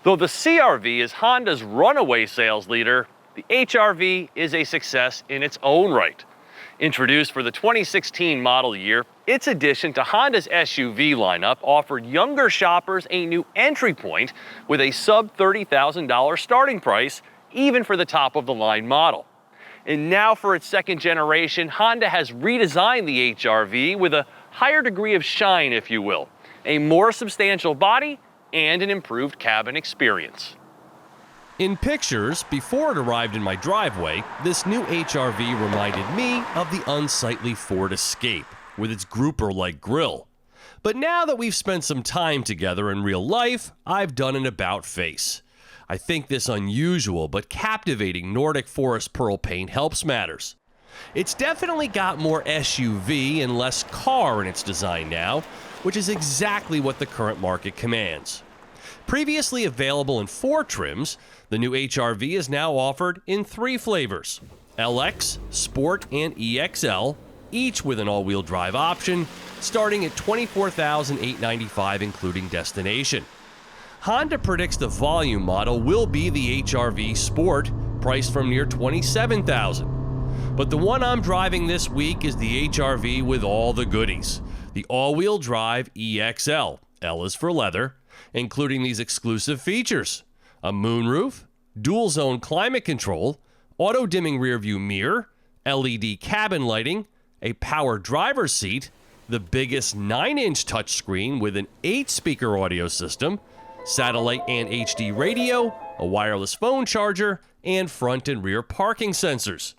Though the CR-V is Honda's runaway sales leader, the HR-V is a success in its own right. Introduced for the 2016 model year, its addition to Honda's SUV lineup offered younger shoppers a new entry point with a sub-$30,000 starting price, even for the top-of-the-line model. And now for its second generation, Honda has redesigned the HR-V with a higher degree of shine, if you will, a more substantial body, and an improved cabin experience. In pictures, before it arrived in my driveway, this new HR-V reminded me of the unsightly Ford Escape, with its grouper-like grille. But now that we've spent some time together in real life, I've done an about-face. I think this unusual but captivating Nordic Forest Pearl paint helps matters. It's definitely got more SUV and less car in its design now, which is exactly what the current market commands. Previously available in 4 trims, the new HR-V is now offered in 3 flavors: LX, Sport, and EXL, each with an all-wheel drive option, starting at $24,895 including destination. Honda predicts the volume model will be the HR-V Sport, priced from near $27,000. But the one I'm driving this week is the HR-V with all the goodies. The all-wheel drive EXL, L is for leather, including these exclusive features: a moonroof, dual-zone climate control, auto-dimming rearview mirror, LED cabin lighting, a power driver's seat, the biggest 9-inch touchscreen with an 8-speaker audio system, satellite and HD radio, a wireless phone charger, and front and rear parking sensors.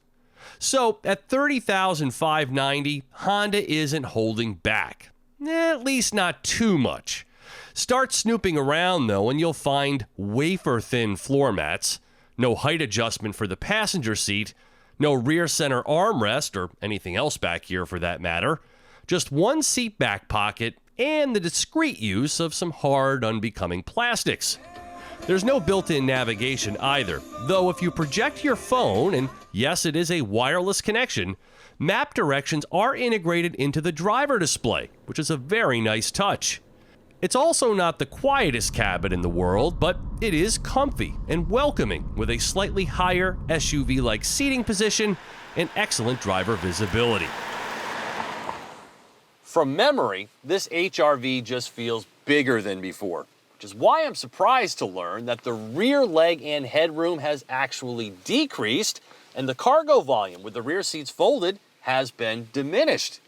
So at $30,590, Honda isn't holding back. At least not too much. Start snooping around though and you'll find wafer-thin floor mats, no height adjustment for the passenger seat, no rear center armrest or anything else back here for that matter, just one seat back pocket, and the discreet use of some hard, unbecoming plastics. There's no built-in navigation either, though if you project your phone, and yes, it is a wireless connection, map directions are integrated into the driver display, which is a very nice touch. It's also not the quietest cabin in the world, but it is comfy and welcoming with a slightly higher SUV-like seating position and excellent driver visibility. From memory, this HR-V just feels bigger than before, which is why I'm surprised to learn that the rear leg and headroom has actually decreased and the cargo volume with the rear seats folded has been diminished.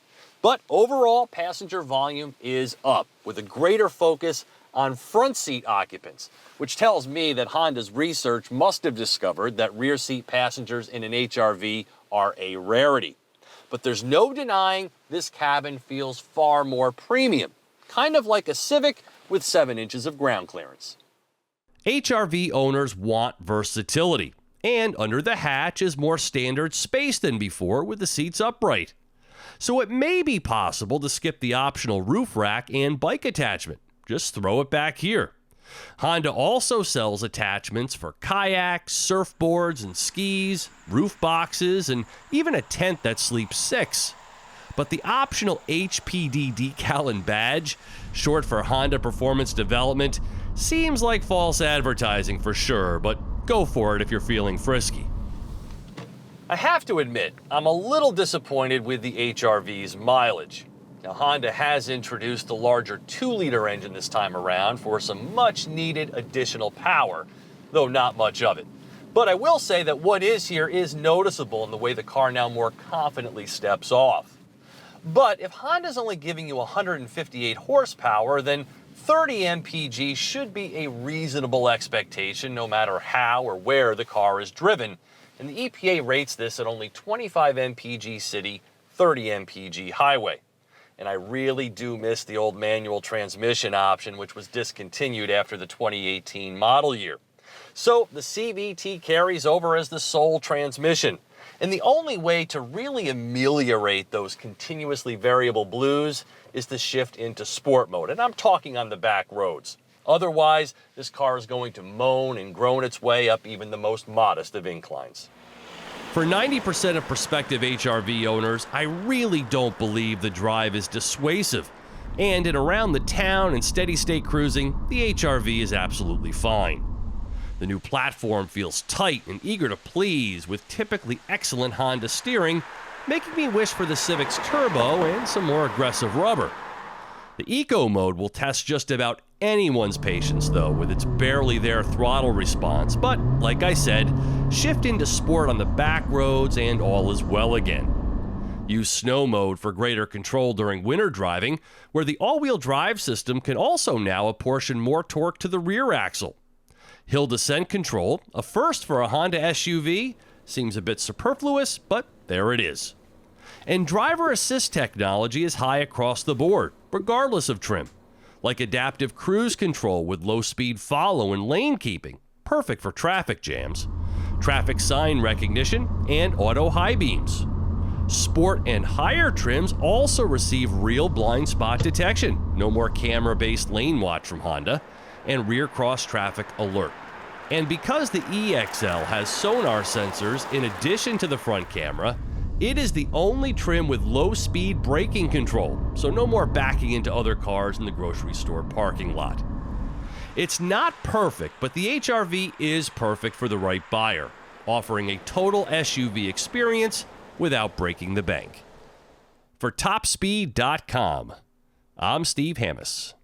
But overall, passenger volume is up with a greater focus on front seat occupants, which tells me that Honda's research must have discovered that rear seat passengers in an HR-V are a rarity. But there's no denying this cabin feels far more premium, kind of like a Civic with 7 inches of ground clearance. HR-V owners want versatility, and under the hatch is more standard space than before with the seats upright. So it may be possible to skip the optional roof rack and bike attachment. Just throw it back here. Honda also sells attachments for kayaks, surfboards, and skis, roof boxes, and even a tent that sleeps 6. But the optional HPD decal and badge, short for Honda Performance Development, seems like false advertising for sure, but go for it if you're feeling frisky. I have to admit, I'm a little disappointed with the HR-V's mileage. Now, Honda has introduced the larger 2-liter engine this time around for some much-needed additional power, though not much of it. But I will say that what is here is noticeable in the way the car now more confidently steps off. But if Honda's only giving you 158 horsepower, then 30 mpg should be a reasonable expectation no matter how or where the car is driven. And the EPA rates this at only 25 mpg city, 30 mpg highway. And I really do miss the old manual transmission option, which was discontinued after the 2018 model year. So the CVT carries over as the sole transmission. And the only way to really ameliorate those continuously variable blues is to shift into sport mode. And I'm talking on the back roads. Otherwise, this car is going to moan and groan its way up even the most modest of inclines. For 90% of prospective HR-V owners, I really don't believe the drive is dissuasive. And in around the town and steady-state cruising, the HRV is absolutely fine. The new platform feels tight and eager to please with typically excellent Honda steering, making me wish for the Civic's turbo and some more aggressive rubber. The Eco mode will test just about anyone's patience though, with its barely there throttle response, but like I said, shift into sport on the back roads and all is well again. Use snow mode for greater control during winter driving, where the all-wheel drive system can also now apportion more torque to the rear axle. Hill descent control, a first for a Honda SUV, seems a bit superfluous, but there it is. And driver assist technology is high across the board, regardless of trim, like adaptive cruise control with low-speed follow and lane keeping, perfect for traffic jams, traffic sign recognition, and auto high beams. Sport and higher trims also receive real blind spot detection, no more camera-based lane watch from Honda, and rear cross traffic alert. And because the EXL has sonar sensors in addition to the front camera, it is the only trim with low-speed braking control, so no more backing into other cars in the grocery store parking lot. It's not perfect, but the HRV is perfect for the right buyer, offering a total SUV experience without breaking the bank. For Topspeed.com, I'm Steve Hammis.